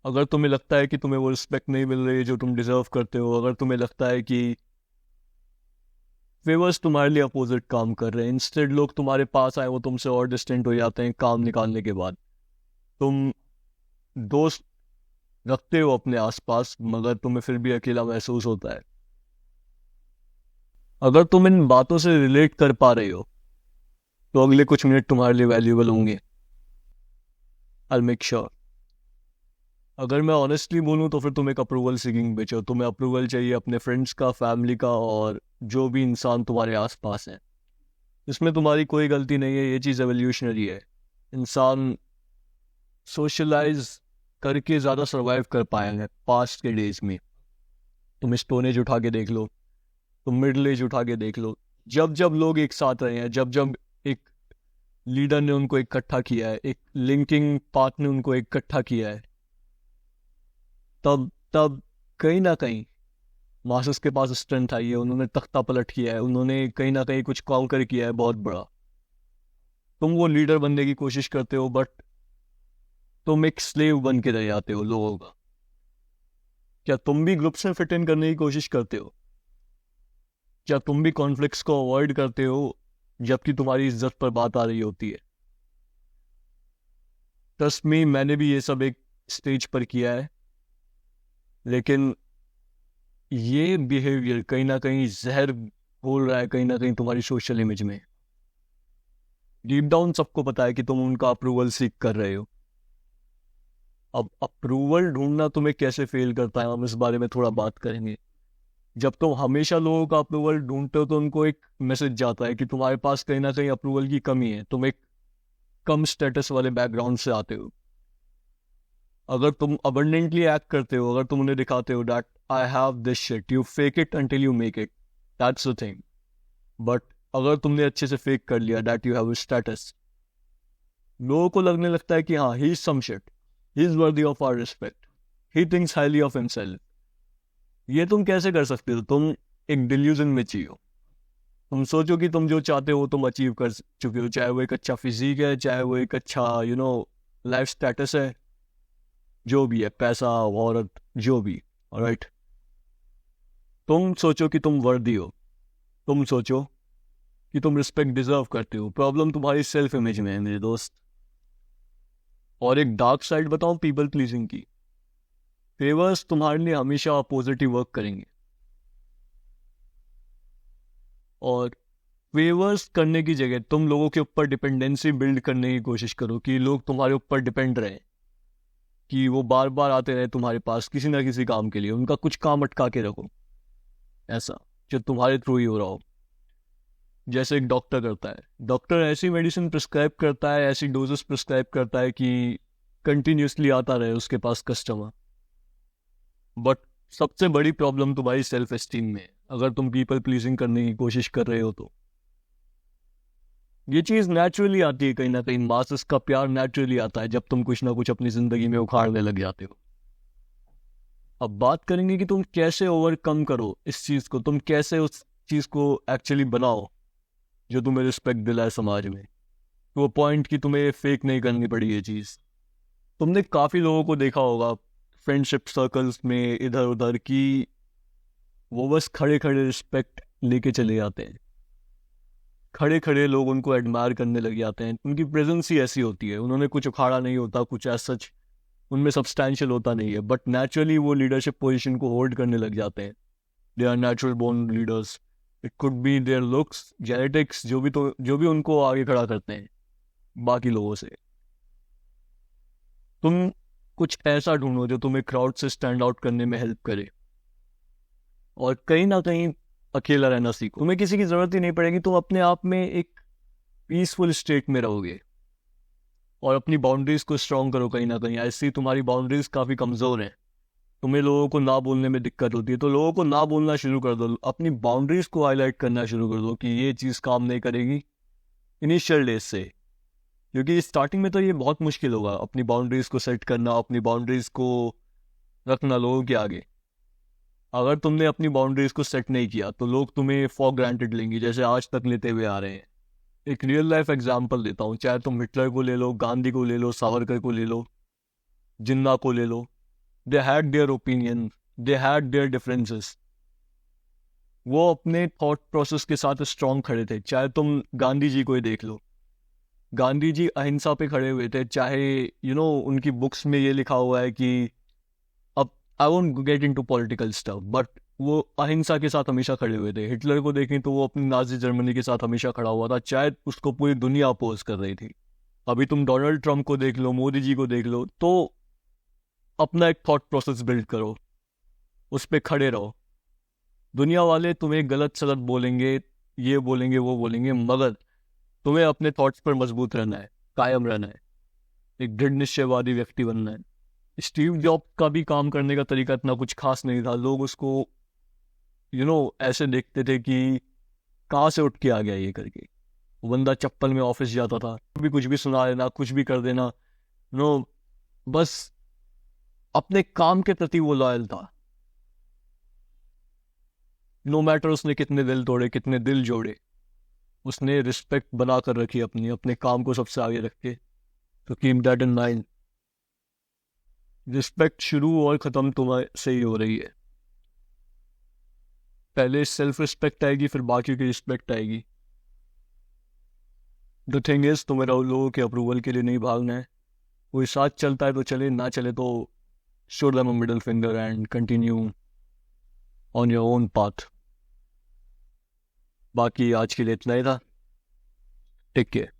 अगर तुम्हें लगता है कि तुम्हें वो रिस्पेक्ट नहीं मिल रही है जो तुम डिजर्व करते हो, अगर तुम्हें लगता है कि फेवर्स तुम्हारे लिए अपोजिट काम कर रहे हैं, इंस्टेड लोग तुम्हारे पास आए वो तुमसे और डिस्टेंट हो जाते हैं काम निकालने के बाद। तुम दोस्त रखते हो अपने आसपास मगर तुम्हें फिर भी अकेला महसूस होता है। अगर तुम इन बातों से रिलेट कर पा रहे हो तो अगले कुछ मिनट तुम्हारे लिए वैल्यूएबल होंगे। I make sure. अगर मैं ऑनेस्टली बोलूं तो फिर तुम एक अप्रूवल सीकिंग बिच हो। तुम्हें अप्रूवल चाहिए अपने फ्रेंड्स का, फैमिली का और जो भी इंसान तुम्हारे आसपास है। इसमें तुम्हारी कोई गलती नहीं है, ये चीज़ एवोल्यूशनरी है। इंसान सोशलाइज करके ज़्यादा सर्वाइव कर पाया है पास्ट के डेज में। तुम स्टोन एज उठा के देख लो, तुम मिडिल एज उठा के देख लो, जब जब लोग एक साथ रहे हैं, जब जब एक लीडर ने उनको इकट्ठा किया है, एक लिंकिंग पाथ ने उनको इकट्ठा किया है, तब तब कहीं ना कहीं मार्सस के पास स्ट्रेंथ आई है, उन्होंने तख्ता पलट किया है, उन्होंने कहीं ना कहीं कुछ कॉन्कर किया है बहुत बड़ा। तुम वो लीडर बनने की कोशिश करते हो बट तुम एक स्लेव बन के रह जाते हो लोगों का। क्या तुम भी ग्रुप्स में फिट इन करने की कोशिश करते हो? क्या तुम भी कॉन्फ्लिक्ट्स को अवॉइड करते हो जबकि तुम्हारी इज्जत पर बात आ रही होती है? ट्रस्ट मी, मैंने भी ये सब एक स्टेज पर किया है, लेकिन ये बिहेवियर कहीं ना कहीं जहर घोल रहा है कहीं ना कहीं तुम्हारी सोशल इमेज में। डीप डाउन सबको पता है कि तुम उनका अप्रूवल सीख कर रहे हो। अब अप्रूवल ढूंढना तुम्हें कैसे फेल करता है हम इस बारे में थोड़ा बात करेंगे। जब तुम हमेशा लोगों का अप्रूवल ढूंढते हो तो उनको एक मैसेज जाता है कि तुम्हारे पास कहीं ना कहीं अप्रूवल की कमी है, तुम एक कम स्टेटस वाले बैकग्राउंड से आते हो। अगर तुम अबंडेंटली एक्ट करते हो, अगर तुम उन्हें दिखाते हो that I have this shit, you fake it until you make it, that's the thing. But अगर तुमने अच्छे से फेक कर लिया दैट यू हैव स्टेटस, लोगों को लगने लगता है कि हाँ, he is some shit, he is worthy of our respect, he thinks highly of himself. ये तुम कैसे कर सकते हो? तुम एक डिल्यूजन में जियो। तुम सोचो कि तुम जो चाहते हो तुम अचीव कर चुके हो, चाहे वो एक अच्छा फिजिक है, चाहे वो एक अच्छा लाइफ स्टेटस है, जो भी है, पैसा, औरत, जो भी। ऑलराइट, तुम सोचो कि तुम वर्दी हो, तुम सोचो कि तुम रिस्पेक्ट डिजर्व करते हो। प्रॉब्लम तुम्हारी सेल्फ इमेज में है मेरे दोस्त। और एक डार्क साइड बताऊं पीपल प्लीजिंग की, फेवर्स तुम्हारे लिए हमेशा अपोजिट ही वर्क करेंगे। और फेवर्स करने की जगह तुम लोगों के ऊपर डिपेंडेंसी बिल्ड करने की कोशिश करो कि लोग तुम्हारे ऊपर डिपेंड रहे, कि वो बार बार आते रहे तुम्हारे पास किसी ना किसी काम के लिए, उनका कुछ काम अटका के रखो ऐसा जो तुम्हारे थ्रू ही हो रहा हो। जैसे एक डॉक्टर करता है, डॉक्टर ऐसी मेडिसिन प्रिस्क्राइब करता है, ऐसी डोजेस प्रिस्क्राइब करता है कि कंटिन्यूसली आता रहे उसके पास कस्टमर। बट सबसे बड़ी प्रॉब्लम तुम्हारी सेल्फ एस्टीम में है अगर तुम पीपल प्लीजिंग करने की कोशिश कर रहे हो तो। ये चीज नेचुरली आती है कहीं ना कहीं, मासेस का प्यार नेचुरली आता है जब तुम कुछ ना कुछ अपनी जिंदगी में उखाड़ने लग जाते हो। अब बात करेंगे कि तुम कैसे ओवरकम करो इस चीज को, तुम कैसे उस चीज को एक्चुअली बनाओ जो तुम्हें रिस्पेक्ट दिलाए समाज में, तो वो पॉइंट कि तुम्हें फेक नहीं करनी पड़ी ये चीज। तुमने काफी लोगों को देखा होगा फ्रेंडशिप सर्कल्स में इधर उधर की, वो बस खड़े खड़े रिस्पेक्ट लेके चले जाते हैं, खड़े खड़े लोग उनको एडमायर करने लग जाते हैं, उनकी प्रेजेंस ही ऐसी होती है, उन्होंने कुछ उखाड़ा नहीं होता, कुछ ऐसा सच उनमें सब्सटैंशियल होता नहीं है, बट नेचुरली वो लीडरशिप पोजीशन को होल्ड करने लग जाते हैं। They are natural born leaders. It could be their looks, genetics, जो भी उनको आगे खड़ा करते हैं बाकी लोगों से। तुम कुछ ऐसा ढूंढो जो तुम्हें क्राउड से स्टैंड आउट करने में हेल्प करे, और कहीं ना कहीं अकेला रहना सीखो। तुम्हें किसी की जरूरत ही नहीं पड़ेगी, तुम अपने आप में एक पीसफुल स्टेट में रहोगे। और अपनी बाउंड्रीज को स्ट्रॉन्ग करो कहीं ना कहीं। ऐसी तुम्हारी बाउंड्रीज काफी कमजोर हैं, तुम्हें लोगों को ना बोलने में दिक्कत होती है, तो लोगों को ना बोलना शुरू कर दो, अपनी बाउंड्रीज को हाईलाइट करना शुरू कर दो कि ये चीज काम नहीं करेगी इनिशियल डेज से। क्योंकि स्टार्टिंग में तो ये बहुत मुश्किल होगा अपनी बाउंड्रीज को सेट करना, अपनी बाउंड्रीज को रखना लोगों के आगे। अगर तुमने अपनी बाउंड्रीज को सेट नहीं किया तो लोग तुम्हें फॉर ग्रांटेड लेंगे, जैसे आज तक लेते हुए आ रहे हैं। एक रियल लाइफ एग्जांपल देता हूँ, चाहे तुम हिटलर को ले लो, गांधी को ले लो, सावरकर को ले लो, जिन्ना को ले लो। They had their opinion, they had their differences. वो अपने थॉट प्रोसेस के साथ स्ट्रांग खड़े थे। चाहे तुम गांधी जी को ही देख लो, गांधी जी अहिंसा पे खड़े हुए थे। चाहे उनकी बुक्स में ये लिखा हुआ है कि, अब I won't get into political stuff, but वो अहिंसा के साथ हमेशा खड़े हुए थे। हिटलर को देखें तो वो अपनी नाजी जर्मनी के साथ हमेशा खड़ा हुआ था, चाहे उसको पूरी दुनिया अपोज कर रही थी। अभी तुम डोनाल्ड ट्रंप को देख लो, मोदी जी को देख लो, तो अपना एक थॉट प्रोसेस बिल्ड करो, उस पर खड़े रहो। दुनिया वाले तुम्हें गलत सलत बोलेंगे, ये बोलेंगे वो बोलेंगे, मगर तुम्हें अपने थॉट्स पर मजबूत रहना है, कायम रहना है, एक दृढ़ निश्चयवादी व्यक्ति बनना है। स्टीव जॉब का भी काम करने का तरीका इतना कुछ खास नहीं था। लोग उसको ऐसे देखते थे कि कहाँ से उठ के आ गया ये करके। वो बंदा चप्पल में ऑफिस जाता था, भी कुछ भी सुना देना, कुछ भी कर देना, नो बस अपने काम के प्रति वो लॉयल था। नो मैटर उसने कितने दिल तोड़े, कितने दिल जोड़े, उसने रिस्पेक्ट बना कर रखी अपनी, अपने काम को सबसे आगे रख के। तो keep that in mind. Respect शुरू और ख़त्म तुम्हारे से ही हो रही है। पहले सेल्फ रिस्पेक्ट आएगी, फिर बाकी की रिस्पेक्ट आएगी। द थिंग इज, तुम्हें लोगों के अप्रूवल के लिए नहीं भागना है। कोई साथ चलता है तो चले, ना चले तो show them a middle finger and continue on your own path. बाकी आज के लिए इतना ही था। Take care.